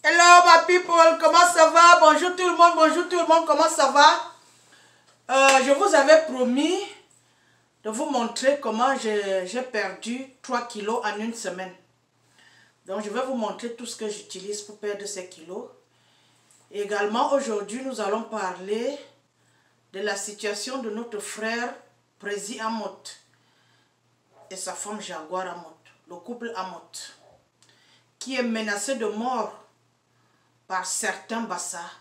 Hello my people, comment ça va? Bonjour tout le monde, comment ça va? Je vous avais promis de vous montrer comment j'ai perdu 3 kilos en une semaine. Donc je vais vous montrer tout ce que j'utilise pour perdre ces kilos. Et également aujourd'hui nous allons parler de la situation de notre frère Prési Amotte et sa femme Jaguar Amotte, le couple Amotte, qui est menacé de mort par certains bassards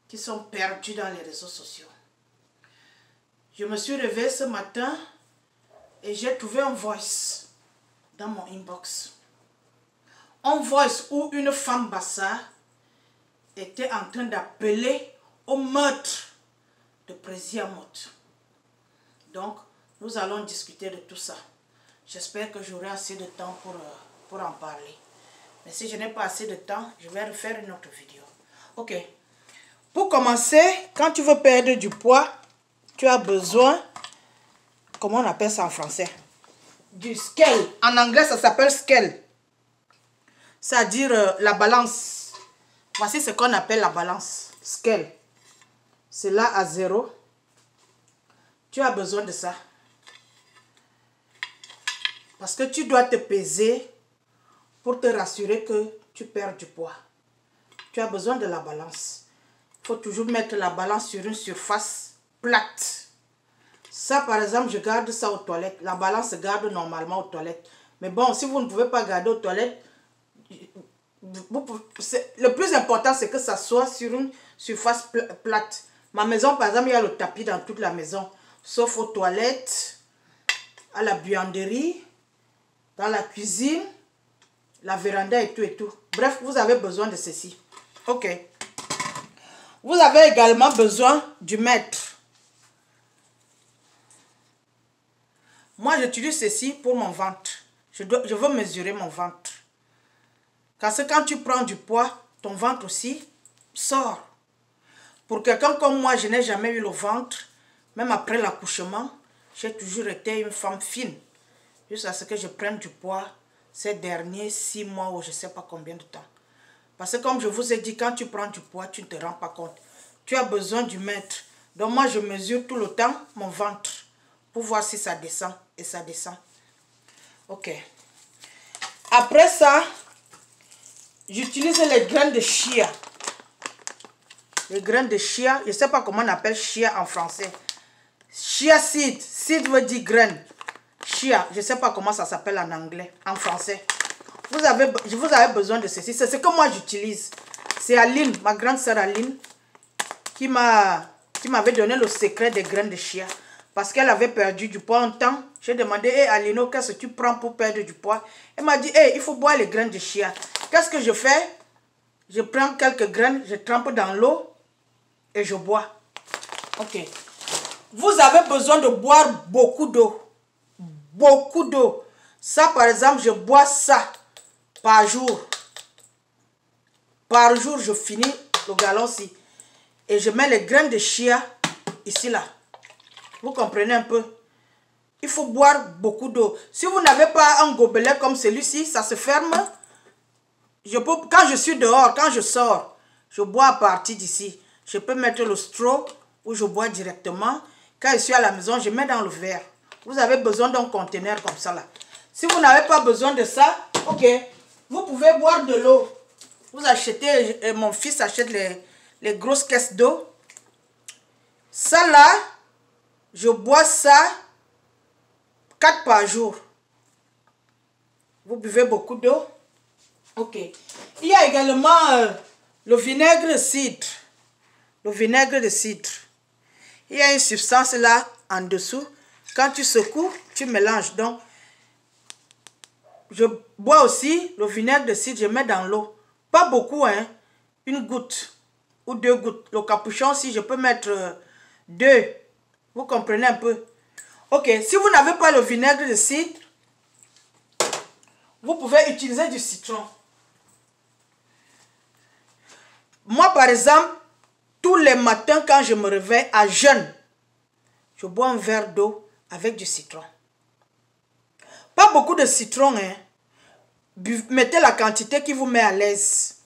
qui sont perdus dans les réseaux sociaux. Je me suis réveillée ce matin et j'ai trouvé un voice dans mon inbox. Un voice où une femme bassard était en train d'appeler au meurtre de Prési Amotte. Donc, nous allons discuter de tout ça. J'espère que j'aurai assez de temps pour en parler. Mais si je n'ai pas assez de temps, je vais refaire une autre vidéo. Ok. Pour commencer, quand tu veux perdre du poids, tu as besoin, comment on appelle ça en français? Du scale. En anglais, ça s'appelle scale. C'est-à-dire la balance. Voici ce qu'on appelle la balance. Scale. C'est là à 0. Tu as besoin de ça. Parce que tu dois te peser pour te rassurer que tu perds du poids. Tu as besoin de la balance. Il faut toujours mettre la balance sur une surface plate. Ça, par exemple, je garde ça aux toilettes. La balance se garde normalement aux toilettes. Mais bon, si vous ne pouvez pas garder aux toilettes, le plus important, c'est que ça soit sur une surface plate. Ma maison, par exemple, il y a le tapis dans toute la maison. Sauf aux toilettes, à la buanderie, dans la cuisine, la véranda et tout et tout. Bref, vous avez besoin de ceci. Ok. Vous avez également besoin du mètre. Moi, j'utilise ceci pour mon ventre. Je veux mesurer mon ventre. Parce que quand tu prends du poids, ton ventre aussi sort. Pour quelqu'un comme moi, je n'ai jamais eu le ventre. Même après l'accouchement, j'ai toujours été une femme fine. Jusqu'à ce que je prenne du poids ces derniers 6 mois ou je ne sais pas combien de temps. Parce que comme je vous ai dit, quand tu prends du poids, tu ne te rends pas compte. Tu as besoin du mètre. Donc moi, je mesure tout le temps mon ventre pour voir si ça descend. Et ça descend. Ok. Après ça, j'utilise les graines de chia. Les graines de chia, je ne sais pas comment on appelle chia en français. Chia seed. Seed veut dire graine. Chia, je ne sais pas comment ça s'appelle en anglais, en français. Vous avez besoin de ceci. C'est ce que moi j'utilise. C'est Aline, ma grande sœur Aline, qui m'avait donné le secret des graines de chia. Parce qu'elle avait perdu du poids un temps. J'ai demandé, hey Alino, qu'est-ce que tu prends pour perdre du poids? Elle m'a dit, hey, il faut boire les graines de chia. Qu'est-ce que je fais? Je prends quelques graines, je trempe dans l'eau et je bois. Ok. Vous avez besoin de boire beaucoup d'eau. Beaucoup d'eau. Ça, par exemple, je bois ça par jour. Par jour, je finis le galon-ci. Et je mets les graines de chia ici, là. Vous comprenez un peu? Il faut boire beaucoup d'eau. Si vous n'avez pas un gobelet comme celui-ci, ça se ferme. Quand je suis dehors, quand je sors, je bois à partir d'ici. Je peux mettre le straw où je bois directement. Quand je suis à la maison, je mets dans le verre. Vous avez besoin d'un conteneur comme ça là. Si vous n'avez pas besoin de ça, ok, vous pouvez boire de l'eau. Vous achetez, mon fils achète les grosses caisses d'eau. Ça là, je bois ça 4 par jour. Vous buvez beaucoup d'eau. Ok. Il y a également le vinaigre de cidre. Le vinaigre de cidre. Il y a une substance là en dessous. Quand tu secoues, tu mélanges. Donc, je bois aussi le vinaigre de cidre, je mets dans l'eau. Pas beaucoup, hein. Une goutte ou 2 gouttes. Le capuchon aussi, je peux mettre 2. Vous comprenez un peu? Ok, si vous n'avez pas le vinaigre de cidre, vous pouvez utiliser du citron. Moi, par exemple, tous les matins, quand je me réveille à jeûne, je bois un verre d'eau avec du citron. Pas beaucoup de citron, hein. Mettez la quantité qui vous met à l'aise.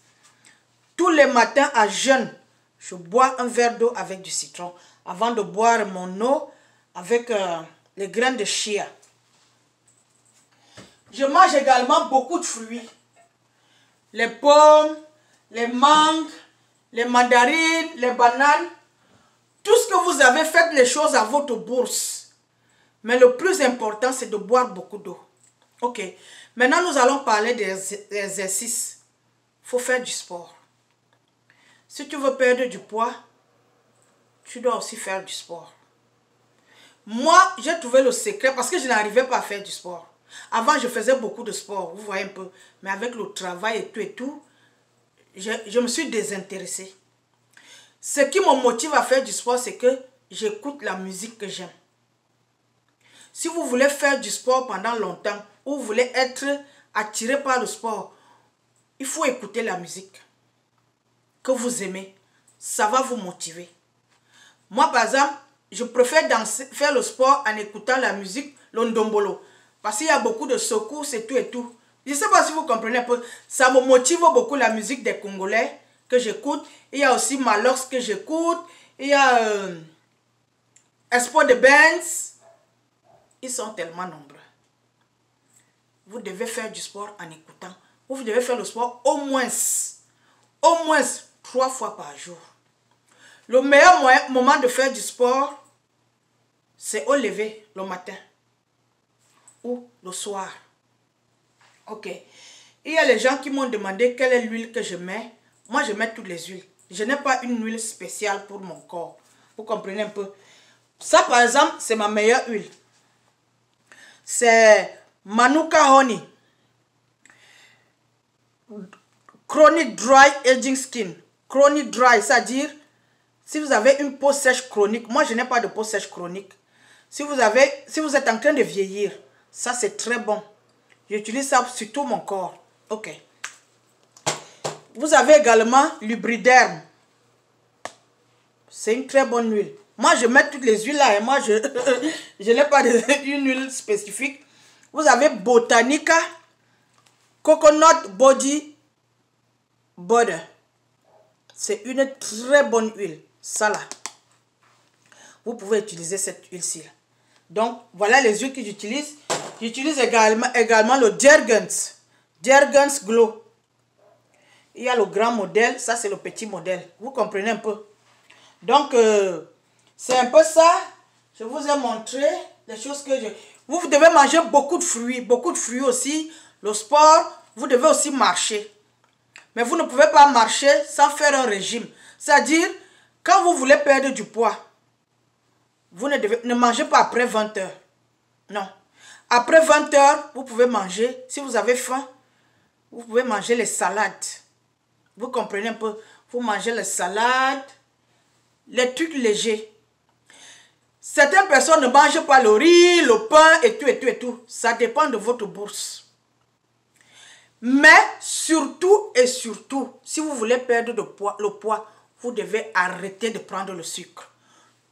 tous les matins à jeûne, je bois un verre d'eau avec du citron avant de boire mon eau avec les graines de chia. Je mange également beaucoup de fruits. Les pommes, les mangues, les mandarines, les bananes. Tout ce que vous avez, faites les choses à votre bourse. Mais le plus important, c'est de boire beaucoup d'eau. Ok. Maintenant, nous allons parler des exercices. Il faut faire du sport. Si tu veux perdre du poids, tu dois aussi faire du sport. Moi, j'ai trouvé le secret parce que je n'arrivais pas à faire du sport. Avant, je faisais beaucoup de sport, vous voyez un peu. Mais avec le travail et tout, je me suis désintéressée. Ce qui me motive à faire du sport, c'est que j'écoute la musique que j'aime. Si vous voulez faire du sport pendant longtemps, ou vous voulez être attiré par le sport, il faut écouter la musique que vous aimez. Ça va vous motiver. Moi, par exemple, je préfère faire le sport en écoutant la musique, le ndombolo. Parce qu'il y a beaucoup de secousses et tout. Je ne sais pas si vous comprenez un peu. Ça me motive beaucoup la musique des Congolais que j'écoute. Il y a aussi Malox que j'écoute. Il y a Espoir de Benz. Ils sont tellement nombreux. Vous devez faire du sport en écoutant. Vous devez faire le sport au moins 3 fois par jour. Le meilleur moment de faire du sport, c'est au lever, le matin ou le soir. Ok. Il y a les gens qui m'ont demandé quelle est l'huile que je mets. Moi, je mets toutes les huiles. Je n'ai pas une huile spéciale pour mon corps. Vous comprenez un peu. Ça, par exemple, c'est ma meilleure huile. C'est Manuka Honey. Chronic Dry Aging Skin. Chronic Dry, c'est-à-dire, si vous avez une peau sèche chronique, moi je n'ai pas de peau sèche chronique. Si vous êtes en train de vieillir, ça c'est très bon. J'utilise ça sur tout mon corps. Ok. Vous avez également Lubriderm. C'est une très bonne huile. Moi je mets toutes les huiles là et moi je n'ai pas une huile spécifique. Vous avez Botanica Coconut Body Butter. C'est une très bonne huile. Ça là. Vous pouvez utiliser cette huile-ci. Donc, voilà les huiles que j'utilise. J'utilise également le Jergens. Jergens Glow. Il y a le grand modèle. Ça, c'est le petit modèle. Vous comprenez un peu. Donc, c'est un peu ça. Je vous ai montré les choses que je... Vous devez manger beaucoup de fruits. Beaucoup de fruits aussi. Le sport, vous devez aussi marcher. Mais vous ne pouvez pas marcher sans faire un régime. C'est-à-dire, quand vous voulez perdre du poids, vous ne mangez pas après 20 heures. Non. Après 20 heures, vous pouvez manger. Si vous avez faim, vous pouvez manger les salades. Vous comprenez un peu? Vous mangez les salades, les trucs légers. Certaines personnes ne mangent pas le riz, le pain et tout. Ça dépend de votre bourse. Mais surtout et surtout, si vous voulez perdre le poids, vous devez arrêter de prendre le sucre.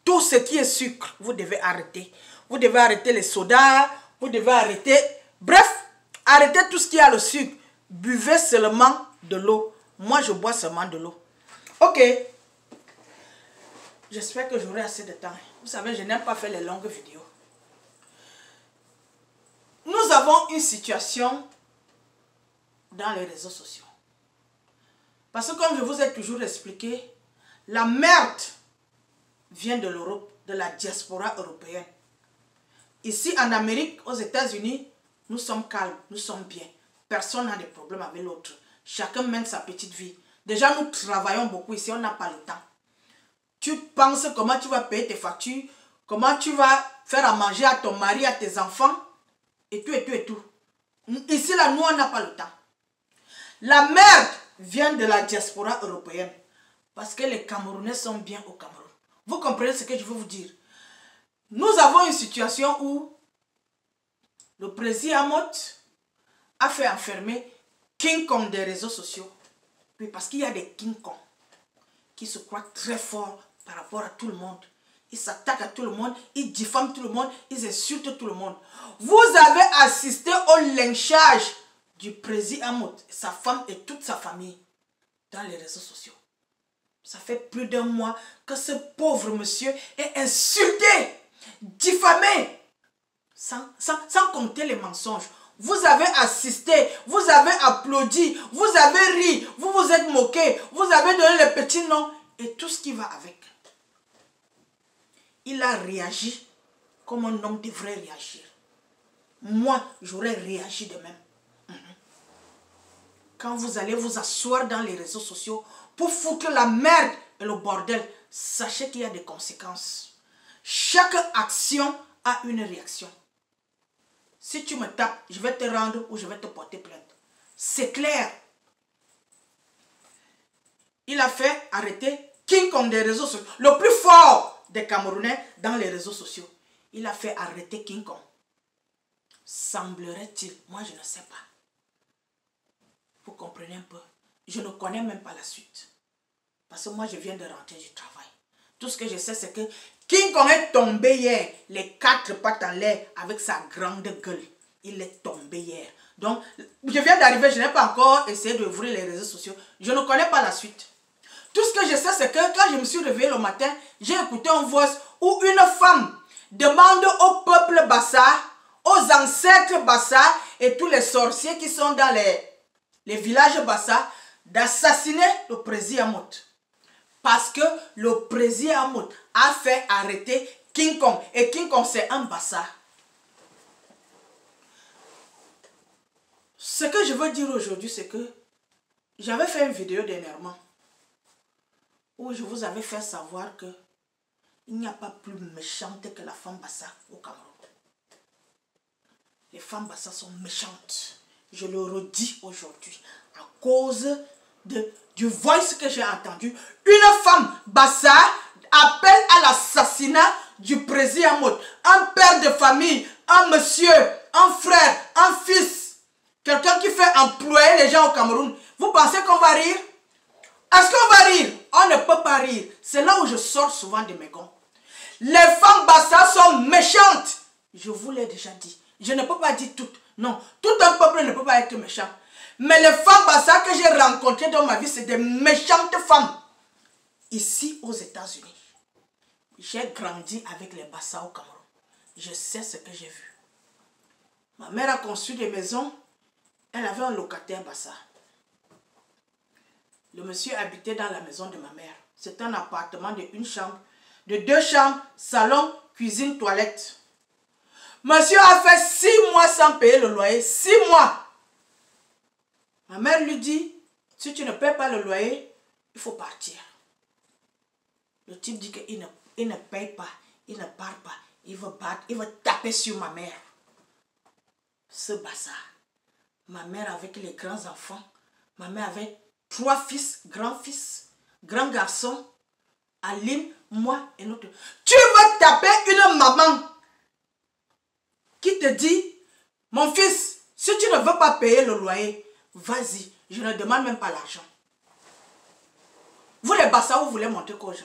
Tout ce qui est sucre, vous devez arrêter. Vous devez arrêter les sodas, vous devez arrêter... Bref, arrêtez tout ce qui a le sucre. Buvez seulement de l'eau. Moi, je bois seulement de l'eau. Ok. J'espère que j'aurai assez de temps. Vous savez, je n'aime pas faire les longues vidéos. Nous avons une situation dans les réseaux sociaux. Parce que comme je vous ai toujours expliqué, la merde vient de l'Europe, de la diaspora européenne. Ici en Amérique, aux États-Unis, nous sommes calmes, nous sommes bien. Personne n'a de problème avec l'autre. Chacun mène sa petite vie. Déjà, nous travaillons beaucoup ici, on n'a pas le temps. Tu penses comment tu vas payer tes factures, comment tu vas faire à manger à ton mari, à tes enfants, et tout. Ici, là, nous, on n'a pas le temps. La merde vient de la diaspora européenne. Parce que les Camerounais sont bien au Cameroun. Vous comprenez ce que je veux vous dire? Nous avons une situation où le président Amot a fait enfermer King Kong des réseaux sociaux. Oui, parce qu'il y a des King Kong qui se croient très forts par rapport à tout le monde. Ils s'attaquent à tout le monde, ils diffament tout le monde, ils insultent tout le monde. Vous avez assisté au lynchage du président Amot, sa femme et toute sa famille. dans les réseaux sociaux. Ça fait plus d'un mois que ce pauvre monsieur est insulté, diffamé, sans compter les mensonges. Vous avez assisté, vous avez applaudi, vous avez ri, vous vous êtes moqué, vous avez donné les petits noms et tout ce qui va avec. Il a réagi comme un homme devrait réagir. Moi, j'aurais réagi de même. Quand vous allez vous asseoir dans les réseaux sociaux pour foutre la merde et le bordel, sachez qu'il y a des conséquences. Chaque action a une réaction. Si tu me tapes, je vais te rendre ou je vais te porter plainte. C'est clair. Il a fait arrêter King Kong des réseaux sociaux. Le plus fort des Camerounais dans les réseaux sociaux. Il a fait arrêter King Kong. Semblerait-il, moi je ne sais pas. Vous comprenez un peu. Je ne connais même pas la suite. Parce que moi je viens de rentrer du travail. Tout ce que je sais c'est que King Kong est tombé hier, les 4 pattes en l'air avec sa grande gueule. Il est tombé hier. Donc, je viens d'arriver, je n'ai pas encore essayé d'ouvrir les réseaux sociaux. Je ne connais pas la suite. Tout ce que je sais, c'est que quand je me suis réveillé le matin, j'ai écouté une voix où une femme demande au peuple Bassa, aux ancêtres Bassa et tous les sorciers qui sont dans les villages Bassa d'assassiner le président Amout. Parce que le président Amout a fait arrêter King Kong. Et King Kong, c'est un Bassa. Ce que je veux dire aujourd'hui, c'est que j'avais fait une vidéo dernièrement où je vous avais fait savoir que il n'y a pas plus méchante que la femme Bassa au Cameroun. Les femmes Bassa sont méchantes. Je le redis aujourd'hui à cause du voice que j'ai entendu. Une femme Bassa appelle à l'assassinat du président Amout. Un père de famille, un monsieur, un frère, un fils. Quelqu'un qui fait employer les gens au Cameroun. Vous pensez qu'on va rire? Est-ce qu'on va rire? On ne peut pas rire. C'est là où je sors souvent de mes gonds. Les femmes Bassa sont méchantes. Je vous l'ai déjà dit. Je ne peux pas dire toutes. Non, tout un peuple ne peut pas être méchant. Mais les femmes Bassa que j'ai rencontrées dans ma vie, c'est des méchantes femmes. Ici aux États-Unis. J'ai grandi avec les Bassa au Cameroun. Je sais ce que j'ai vu. Ma mère a construit des maisons. Elle avait un locataire Bassa. Le monsieur habitait dans la maison de ma mère. C'est un appartement de 1 chambre, de 2 chambres, salon, cuisine, toilette. Monsieur a fait 6 mois sans payer le loyer. 6 mois. Ma mère lui dit, si tu ne paies pas le loyer, il faut partir. Le type dit qu'il ne paye pas, il ne part pas. Il veut battre, il veut taper sur ma mère. Ce Bassa. Ma mère avec les grands enfants. Ma mère avait 3 fils, grands garçons. Aline, moi et notre. Tu veux taper une maman qui te dit, mon fils, si tu ne veux pas payer le loyer, vas-y, je ne demande même pas l'argent. Vous les Bassa, vous voulez montrer qu'aux gens.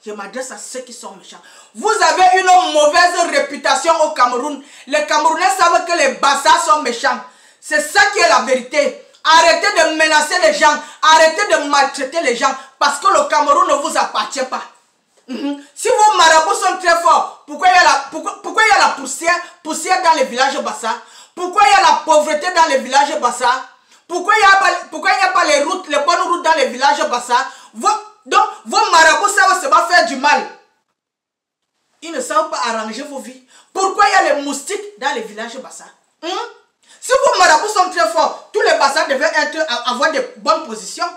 Je m'adresse à ceux qui sont méchants. Vous avez une mauvaise réputation au Cameroun. Les Camerounais savent que les Bassa sont méchants. C'est ça qui est la vérité. Arrêtez de menacer les gens. Arrêtez de maltraiter les gens. Parce que le Cameroun ne vous appartient pas. Si vos marabouts sont très forts, pourquoi il y a la poussière dans les villages Bassa? Pourquoi il y a la pauvreté dans les villages Bassa? Pourquoi il n'y a pas les bonnes routes dans les villages Bassa? Donc, vos marabouts savent seulement faire du mal. Ils ne savent pas arranger vos vies. Pourquoi il y a les moustiques dans les villages Bassa? Si vos marabouts sont très forts, tous les Bassa devraient avoir de bonnes positions.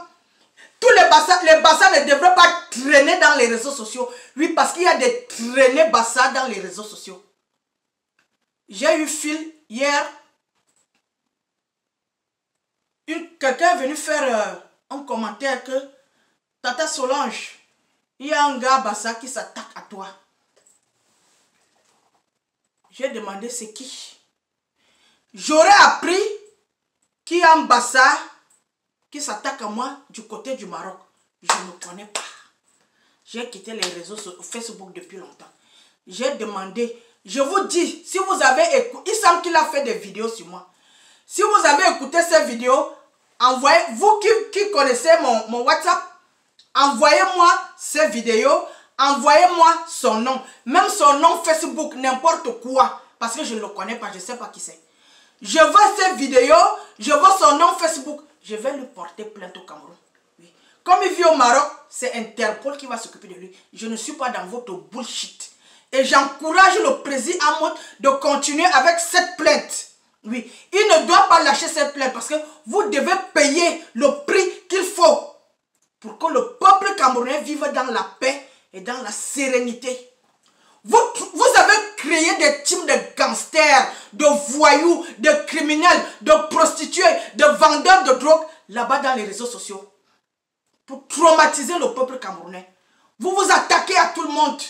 Tous les Bassa ne devraient pas traîner dans les réseaux sociaux. Oui, parce qu'il y a des traînées Bassa dans les réseaux sociaux. J'ai eu fil hier. Quelqu'un est venu faire un commentaire que Tata Solange, il y a un gars Bassa qui s'attaque à toi. J'ai demandé c'est qui. J'aurais appris qu'il y a un Bassa qui s'attaque à moi du côté du Maroc. Je ne connais pas. J'ai quitté les réseaux Facebook depuis longtemps. J'ai demandé, je vous dis, si vous avez écouté, il semble qu'il a fait des vidéos sur moi. Si vous avez écouté ces vidéos, envoyez, vous qui connaissez mon WhatsApp, envoyez-moi ces vidéos, envoyez-moi son nom, même son nom Facebook, n'importe quoi, parce que je ne le connais pas, je ne sais pas qui c'est. Je veux ces vidéos, je veux son nom Facebook, je vais lui porter plainte au Cameroun. Oui. Comme il vit au Maroc, c'est Interpol qui va s'occuper de lui. Je ne suis pas dans votre bullshit. Et j'encourage le président Hamot de continuer avec cette plainte. Oui, il ne doit pas lâcher cette plainte parce que vous devez payer le prix qu'il faut pour que le peuple camerounais vive dans la paix et dans la sérénité. Vous avez créé des teams de gangsters, de voyous, de criminels, de prostituées, de vendeurs de drogue là-bas dans les réseaux sociaux pour traumatiser le peuple camerounais. Vous vous attaquez à tout le monde.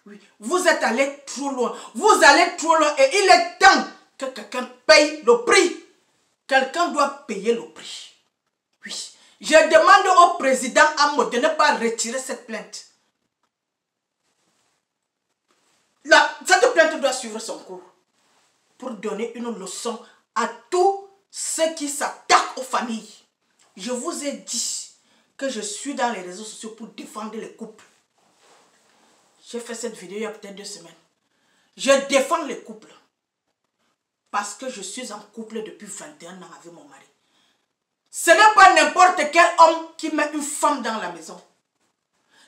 Oui, vous êtes allé trop loin. Vous allez trop loin et il est temps que quelqu'un paye le prix. Quelqu'un doit payer le prix. Oui. Je demande au président Hamot de ne pas retirer cette plainte. Cette plainte doit suivre son cours pour donner une leçon à tous ceux qui s'attaquent aux familles. Je vous ai dit que je suis dans les réseaux sociaux pour défendre les couples. J'ai fait cette vidéo il y a peut-être 2 semaines. Je défends les couples parce que je suis en couple depuis 21 ans avec mon mari. Ce n'est pas n'importe quel homme qui met une femme dans la maison.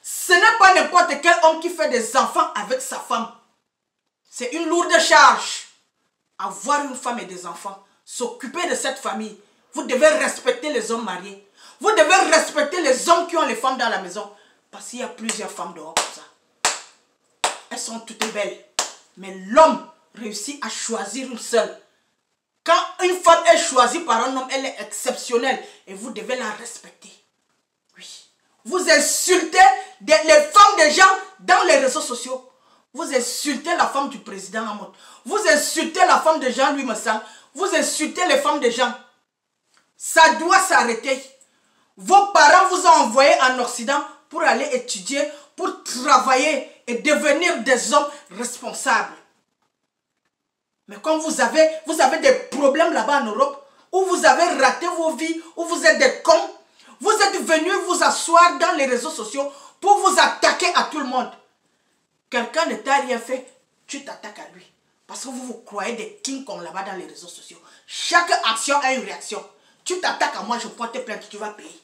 Ce n'est pas n'importe quel homme qui fait des enfants avec sa femme. C'est une lourde charge. Avoir une femme et des enfants, s'occuper de cette famille. Vous devez respecter les hommes mariés. Vous devez respecter les hommes qui ont les femmes dans la maison. Parce qu'il y a plusieurs femmes dehors comme ça. Elles sont toutes belles. Mais l'homme réussit à choisir une seule. Quand une femme est choisie par un homme, elle est exceptionnelle. Et vous devez la respecter. Oui. Vous insultez les femmes des gens dans les réseaux sociaux. Vous insultez la femme du président Hamot. Vous insultez la femme de Jean-Louis Messang. Vous insultez les femmes des gens. Ça doit s'arrêter. Vos parents vous ont envoyé en Occident pour aller étudier, pour travailler et devenir des hommes responsables. Mais quand vous avez des problèmes là-bas en Europe, où vous avez raté vos vies, où vous êtes des cons, vous êtes venus vous asseoir dans les réseaux sociaux pour vous attaquer à tout le monde. Quelqu'un ne t'a rien fait, tu t'attaques à lui. Parce que vous croyez des kings comme là-bas dans les réseaux sociaux. Chaque action a une réaction. Tu t'attaques à moi, je porte plainte, tu vas payer.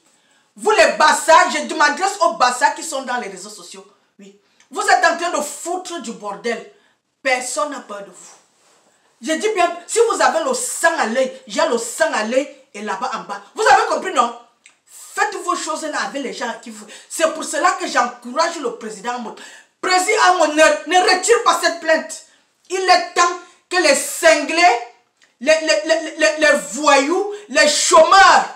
Vous les bassards, je m'adresse aux bassards qui sont dans les réseaux sociaux. Oui. Vous êtes en train de foutre du bordel. Personne n'a peur de vous. Je dis bien, si vous avez le sang à l'œil, j'ai le sang à l'œil et là-bas en bas. Vous avez compris, non? Faites vos choses là avec les gens qui vous... C'est pour cela que j'encourage le président Hamot. Président Hamot, ne retire pas cette plainte. Il est temps que les cinglés, les voyous, les chômeurs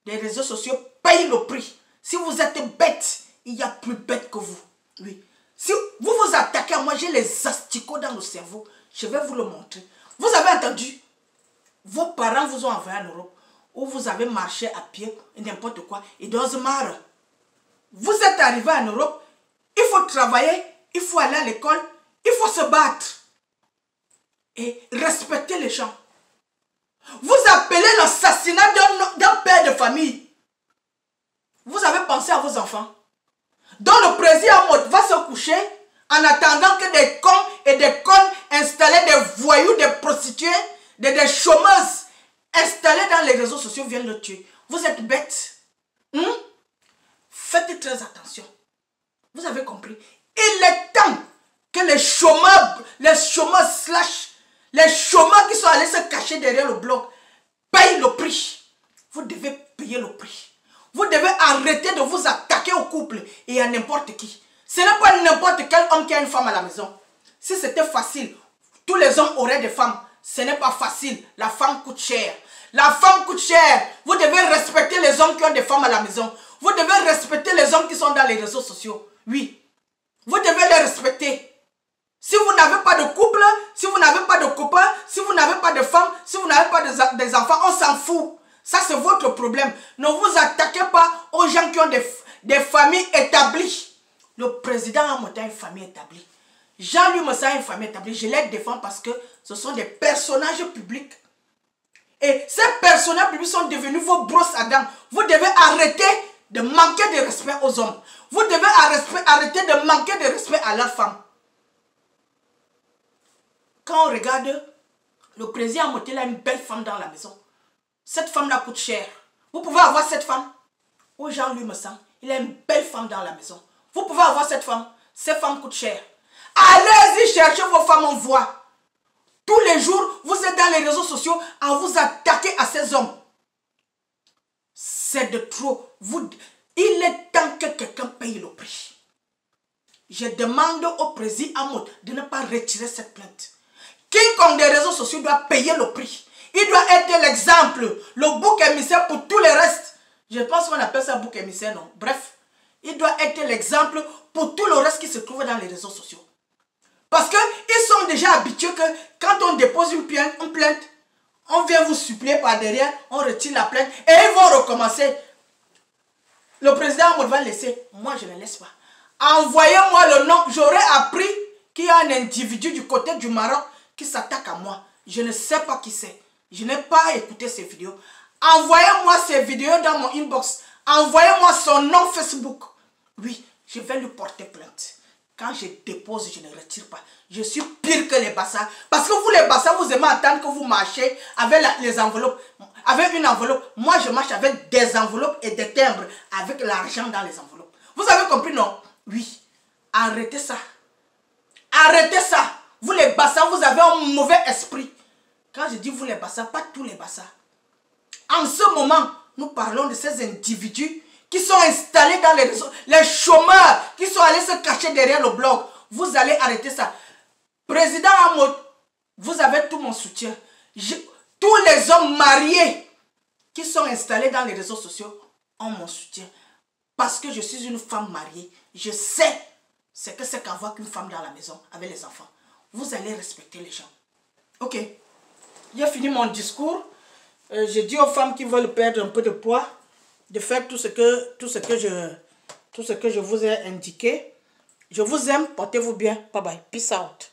des réseaux sociaux payent le prix. Si vous êtes bête, il y a plus bête que vous. Oui. Si vous vous attaquez à moi, j'ai les asticots dans le cerveau. Je vais vous le montrer. Vous avez entendu? Vos parents vous ont envoyé en Europe où vous avez marché à pied, n'importe quoi. Ils doivent se marrer. Vous êtes arrivé en Europe, il faut travailler, il faut aller à l'école, il faut se battre. Et respecter les gens. Vous appelez l'assassinat d'un père de famille. Vous avez pensé à vos enfants. Donc le président Hamot va se coucher en attendant que des cons et des connes installés, des voyous, des prostituées, des chômeuses installées dans les réseaux sociaux viennent le tuer. Vous êtes bêtes. Faites très attention. Vous avez compris? Il est temps que les chômeurs slash, les chômeurs qui sont allés se cacher derrière le blog payent le prix. Vous devez payer le prix. Vous devez arrêter de vous attaquer au couple et à n'importe qui. Ce n'est pas n'importe quel homme qui a une femme à la maison. Si c'était facile, tous les hommes auraient des femmes. Ce n'est pas facile. La femme coûte cher. La femme coûte cher. Vous devez respecter les hommes qui ont des femmes à la maison. Vous devez respecter les hommes qui sont dans les réseaux sociaux. Oui. Vous devez les respecter. Si vous n'avez pas de couple, si vous n'avez pas de copain, si vous n'avez pas de femme, si vous n'avez pas des enfants, on s'en fout. Ça, c'est votre problème. Ne vous attaquez pas aux gens qui ont des familles établies. Le président Hamot a une famille établie. Jean-Louis Messang a une famille établie. Je les défends parce que ce sont des personnages publics. Et ces personnages publics sont devenus vos brosses à dents. Vous devez arrêter de manquer de respect aux hommes. Vous devez arrêter de manquer de respect à leurs femmes. Quand on regarde, le président Motela a une belle femme dans la maison. Cette femme-là coûte cher. Vous pouvez avoir cette femme. Où Jean-Louis me sent, il a une belle femme dans la maison. Vous pouvez avoir cette femme. Cette femme coûte cher. Allez-y chercher vos femmes en voie. Tous les jours, vous êtes dans les réseaux sociaux à vous attaquer à ces hommes. C'est de trop. Il est temps que quelqu'un paye le prix. Je demande au président Amod de ne pas retirer cette plainte. Quiconque des réseaux sociaux doit payer le prix. Il doit être l'exemple, le bouc émissaire pour tous les restes. Je pense qu'on appelle ça bouc émissaire, non? Bref, il doit être l'exemple pour tout le reste qui se trouve dans les réseaux sociaux. Parce qu'ils sont déjà habitués que quand on dépose une plainte, on vient vous supplier par derrière, on retire la plainte et ils vont recommencer. Le président Amod va laisser. Moi, je ne laisse pas. Envoyez-moi le nom. J'aurais appris qu'il y a un individu du côté du Maroc qui s'attaque à moi. Je ne sais pas qui c'est. Je n'ai pas écouté ces vidéos. Envoyez-moi ces vidéos dans mon inbox. Envoyez-moi son nom Facebook. Oui, je vais lui porter plainte. Quand je dépose, je ne retire pas. Je suis pire que les Bassa. Parce que vous, les Bassa, vous aimez entendre que vous marchez avec les enveloppes. Avec une enveloppe. Moi, je marche avec des enveloppes et des timbres. Avec l'argent dans les enveloppes. Vous avez compris, non? Oui. Arrêtez ça. Arrêtez ça. Vous, les Bassa, vous avez un mauvais esprit. Quand je dis vous, les Bassa, pas tous les Bassa. En ce moment, nous parlons de ces individus qui sont installés dans les réseaux, les chômeurs qui sont allés se cacher derrière le blog. Vous allez arrêter ça. Président Amod, vous avez tout mon soutien. Tous les hommes mariés qui sont installés dans les réseaux sociaux ont mon soutien. Parce que je suis une femme mariée. Je sais ce que c'est qu'avoir une femme dans la maison avec les enfants. Vous allez respecter les gens. Ok. J'ai fini mon discours. J'ai dit aux femmes qui veulent perdre un peu de poids de faire tout ce que je vous ai indiqué. Je vous aime, portez-vous bien. Bye bye. Peace out.